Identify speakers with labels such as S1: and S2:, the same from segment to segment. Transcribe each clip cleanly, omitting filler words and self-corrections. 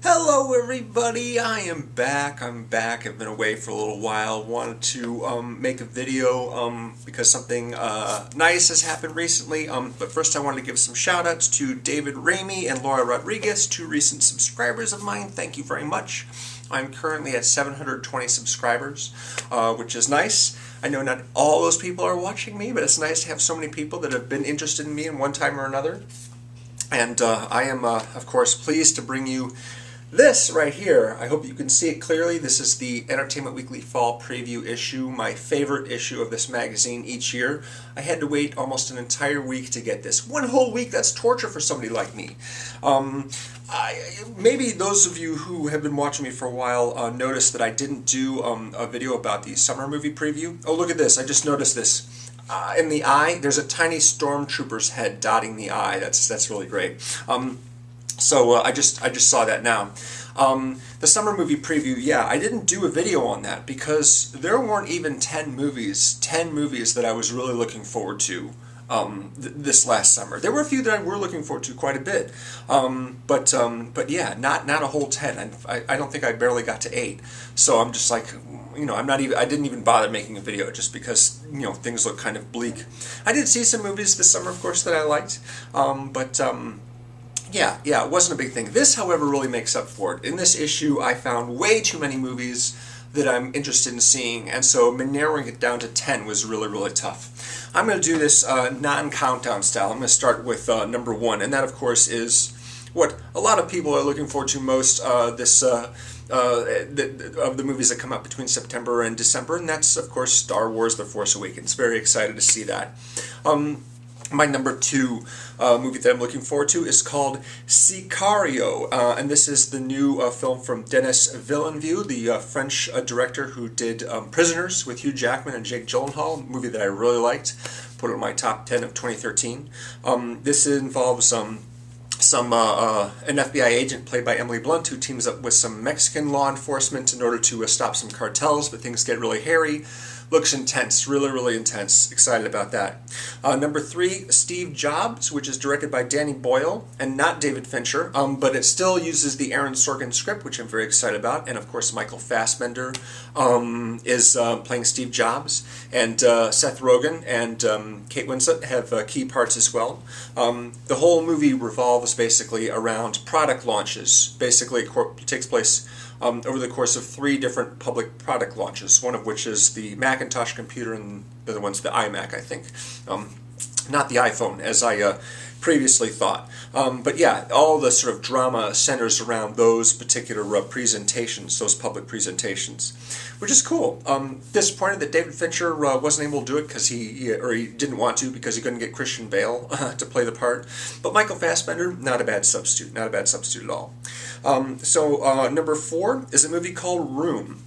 S1: Hello everybody, I am back. I've been away for a little while. Wanted to make a video because something nice has happened recently. But first I wanted to give some shout outs to David Ramey and Laura Rodriguez, two recent subscribers of mine. Thank you very much. I'm currently at 720 subscribers, which is nice. I know not all those people are watching me, but it's nice to have so many people that have been interested in me in one time or another. And I am, of course, pleased to bring you this right here. I hope you can see it clearly. This is the Entertainment Weekly Fall Preview issue, my favorite issue of this magazine each year. I had to wait almost an entire week to get this. One whole week, that's torture for somebody like me. Maybe those of you who have been watching me for a while noticed that I didn't do a video about the summer movie preview. Oh, look at this. I just noticed this. In the eye, there's a tiny stormtrooper's head dotting the eye. That's really great. So I just saw that now. The summer movie preview, yeah, I didn't do a video on that because there weren't even 10 movies that I was really looking forward to this last summer. There were a few that I were looking forward to quite a bit, but yeah, not a whole 10. I don't think I barely got to 8. So I'm just like, I didn't even bother making a video just because things look kind of bleak. I did see some movies this summer, of course, that I liked, yeah, it wasn't a big thing. This, however, really makes up for it. In this issue, I found way too many movies that I'm interested in seeing, and so narrowing it down to 10 was really, really tough. I'm going to do this non-countdown style. I'm going to start with number 1, and that, of course, is what a lot of people are looking forward to most of the movies that come out between September and December, and that's, of course, Star Wars: The Force Awakens. Very excited to see that. My number 2 movie that I'm looking forward to is called Sicario, and this is the new film from Denis Villeneuve, the French director who did Prisoners with Hugh Jackman and Jake Gyllenhaal, a movie that I really liked, put it in my top 10 of 2013. This involves an FBI agent played by Emily Blunt who teams up with some Mexican law enforcement in order to stop some cartels, but things get really hairy. Looks intense, really, really intense. Excited about that. Number 3, Steve Jobs, which is directed by Danny Boyle and not David Fincher, but it still uses the Aaron Sorkin script, which I'm very excited about. And of course, Michael Fassbender is playing Steve Jobs, and Seth Rogen and Kate Winslet have key parts as well. The whole movie revolves basically around product launches. Basically, it takes place over the course of 3 different public product launches, one of which is the Macintosh computer and the other one's the iMac, I think. Not the iPhone, as I previously thought. But yeah, all the sort of drama centers around those particular presentations, those public presentations, which is cool. Disappointed that David Fincher wasn't able to do it because he didn't want to because he couldn't get Christian Bale to play the part. But Michael Fassbender, not a bad substitute at all. So number 4 is a movie called Room.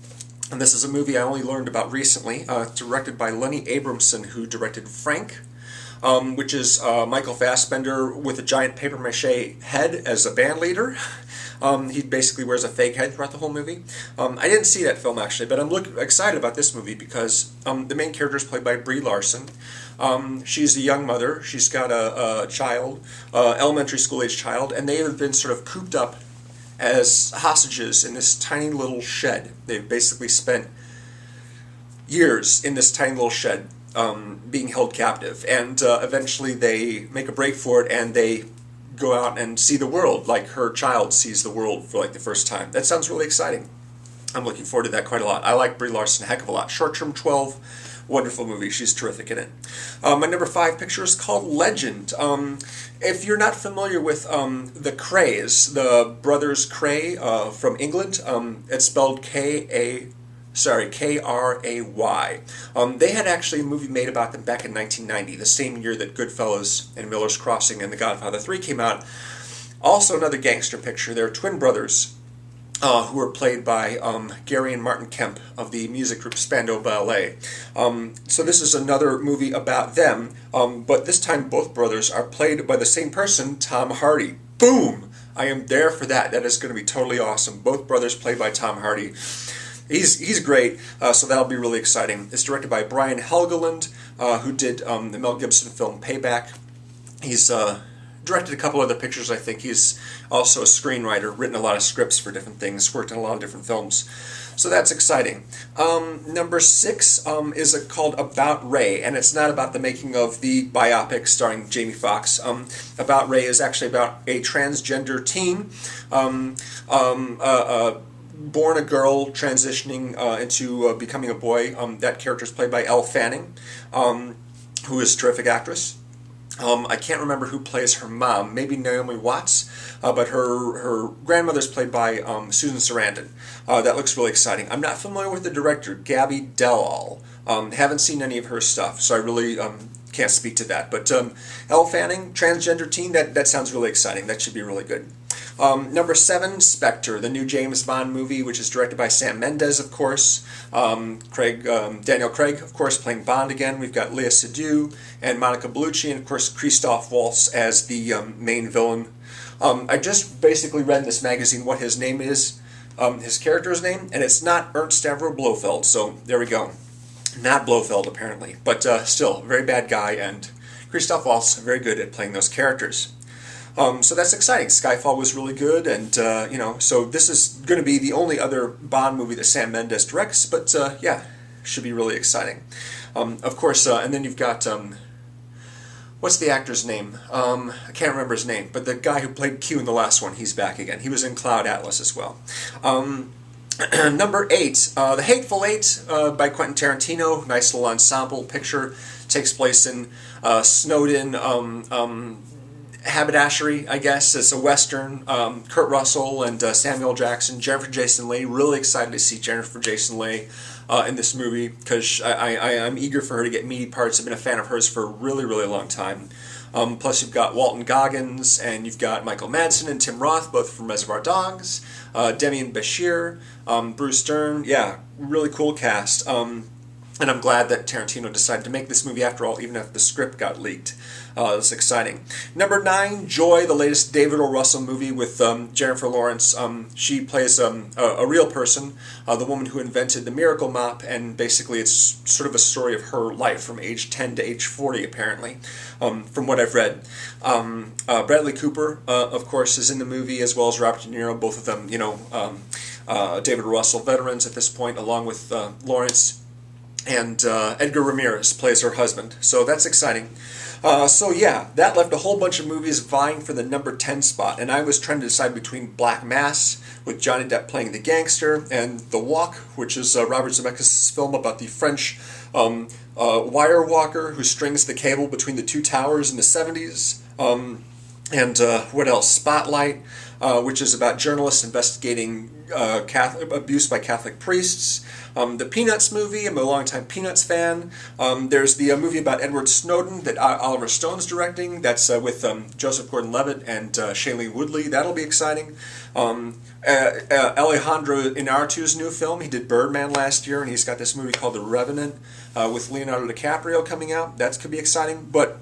S1: And this is a movie I only learned about recently, directed by Lenny Abramson, who directed Frank, which is Michael Fassbender with a giant papier-mâché head as a band leader. He basically wears a fake head throughout the whole movie. I didn't see that film, actually, but I'm excited about this movie because the main character is played by Brie Larson. She's a young mother. She's got a child, elementary school-age child, and they have been sort of cooped up as hostages in this tiny little shed. They've basically spent years in this tiny little shed being held captive, and eventually they make a break for it and they go out and see the world like her child sees the world for like the first time. That sounds really exciting. I'm looking forward to that quite a lot. I like Brie Larson a heck of a lot. Short Term 12, wonderful movie. She's terrific in it. My number 5 picture is called Legend. If you're not familiar with the Krays, the brothers Kray from England, it's spelled Kray. They had actually a movie made about them back in 1990, the same year that Goodfellas and Miller's Crossing and The Godfather 3 came out. Also another gangster picture. They're twin brothers who were played by Gary and Martin Kemp of the music group Spandau Ballet. So this is another movie about them, but this time both brothers are played by the same person, Tom Hardy. Boom! I am there for that. That is going to be totally awesome. Both brothers played by Tom Hardy. He's great, so that'll be really exciting. It's directed by Brian Helgeland, who did the Mel Gibson film Payback. He's directed a couple other pictures, I think. He's also a screenwriter, written a lot of scripts for different things, worked on a lot of different films. So that's exciting. Number 6 is called About Ray, and it's not about the making of the biopic starring Jamie Foxx. About Ray is actually about a transgender teen, born a girl, transitioning into becoming a boy. That character is played by Elle Fanning, who is a terrific actress. I can't remember who plays her mom, maybe Naomi Watts, but her grandmother's played by Susan Sarandon. That looks really exciting. I'm not familiar with the director, Gabby Dellal. Haven't seen any of her stuff, so I really can't speak to that. But Elle Fanning, transgender teen, that sounds really exciting. That should be really good. Number 7, Spectre, the new James Bond movie, which is directed by Sam Mendes, of course. Daniel Craig, of course, playing Bond again. We've got Léa Seydoux and Monica Bellucci, and of course Christoph Waltz as the main villain. I just basically read in this magazine what his name is, his character's name, and it's not Ernst Stavro Blofeld, so there we go. Not Blofeld, apparently, but still, very bad guy, and Christoph Waltz very good at playing those characters. So that's exciting. Skyfall was really good, and so this is going to be the only other Bond movie that Sam Mendes directs, but yeah, should be really exciting. Of course, and then you've got, what's the actor's name? I can't remember his name, but the guy who played Q in the last one, he's back again. He was in Cloud Atlas as well. Number 8, The Hateful Eight by Quentin Tarantino. Nice little ensemble picture. Takes place in Snowden, haberdashery, I guess. It's a Western. Kurt Russell and Samuel Jackson, Jennifer Jason Leigh. Really excited to see Jennifer Jason Leigh in this movie, because I'm eager for her to get meaty parts. I've been a fan of hers for a really, really long time. Plus you've got Walton Goggins, and you've got Michael Madsen and Tim Roth, both from Reservoir Dogs. Demian Bashir, Bruce Dern. Yeah, really cool cast. And I'm glad that Tarantino decided to make this movie after all, even if the script got leaked. It's exciting. Number 9, Joy, the latest David O. Russell movie with Jennifer Lawrence. She plays a real person, the woman who invented the Miracle Mop, and basically it's sort of a story of her life from age 10 to age 40, apparently, from what I've read. Bradley Cooper, of course, is in the movie, as well as Robert De Niro, both of them, David O. Russell veterans at this point, along with Lawrence. And Edgar Ramirez plays her husband, so that's exciting. So yeah, that left a whole bunch of movies vying for the number 10 spot, and I was trying to decide between Black Mass, with Johnny Depp playing the gangster, and The Walk, which is Robert Zemeckis' film about the French wire walker who strings the cable between the two towers in the 70s. And what else? Spotlight, which is about journalists investigating abuse by Catholic priests. The Peanuts movie, I'm a longtime Peanuts fan. There's the movie about Edward Snowden that Oliver Stone's directing. That's with Joseph Gordon-Levitt and Shailene Woodley. That'll be exciting. Alejandro Inarritu's new film. He did Birdman last year, and he's got this movie called The Revenant with Leonardo DiCaprio coming out. That could be exciting. But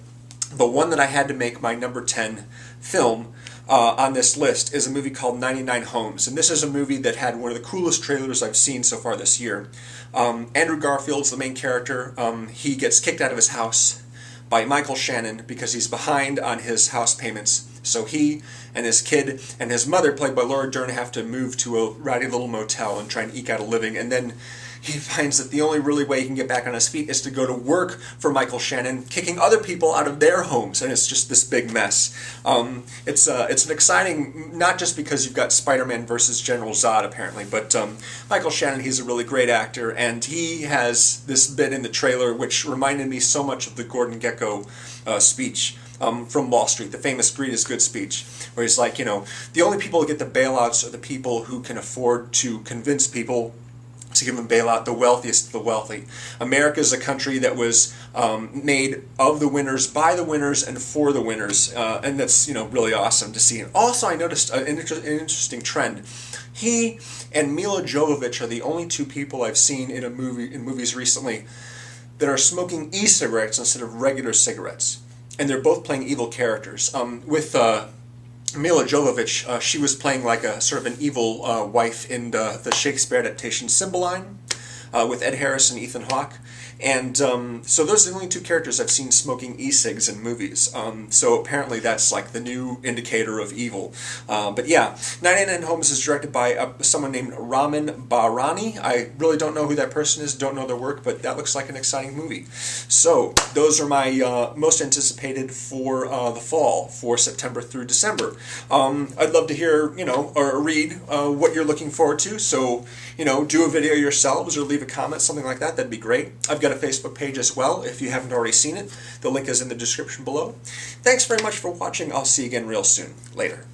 S1: the one that I had to make my number 10 film on this list is a movie called 99 Homes. And this is a movie that had one of the coolest trailers I've seen so far this year. Andrew Garfield's the main character. He gets kicked out of his house by Michael Shannon because he's behind on his house payments. So he and his kid and his mother, played by Laura Dern, have to move to a ratty little motel and try and eke out a living. And then he finds that the only really way he can get back on his feet is to go to work for Michael Shannon, kicking other people out of their homes, and it's just this big mess. It's an exciting, not just because you've got Spider-Man versus General Zod, apparently, but Michael Shannon, he's a really great actor, and he has this bit in the trailer which reminded me so much of the Gordon Gekko speech from Wall Street, the famous greed is good speech, where he's like, the only people who get the bailouts are the people who can afford to convince people to give them bailout, the wealthiest of the wealthy. America is a country that was made of the winners, by the winners, and for the winners, and that's really awesome to see. And also, I noticed an interesting trend. He and Mila Jovovich are the only two people I've seen in movies recently that are smoking e-cigarettes instead of regular cigarettes, and they're both playing evil characters. With Mila Jovovich, she was playing like a sort of an evil wife in the Shakespeare adaptation Cymbeline with Ed Harris and Ethan Hawke. And so those are the only two characters I've seen smoking e-cigs in movies. So apparently that's like the new indicator of evil. But yeah, 99 Homes is directed by someone named Ramin Bahrani. I really don't know who that person is, don't know their work, but that looks like an exciting movie. So those are my most anticipated for the fall, for September through December. I'd love to hear, or read what you're looking forward to. So, do a video yourselves or leave a comment, something like that. That'd be great. I've got a Facebook page as well if you haven't already seen it. The link is in the description below. Thanks very much for watching. I'll see you again real soon. Later.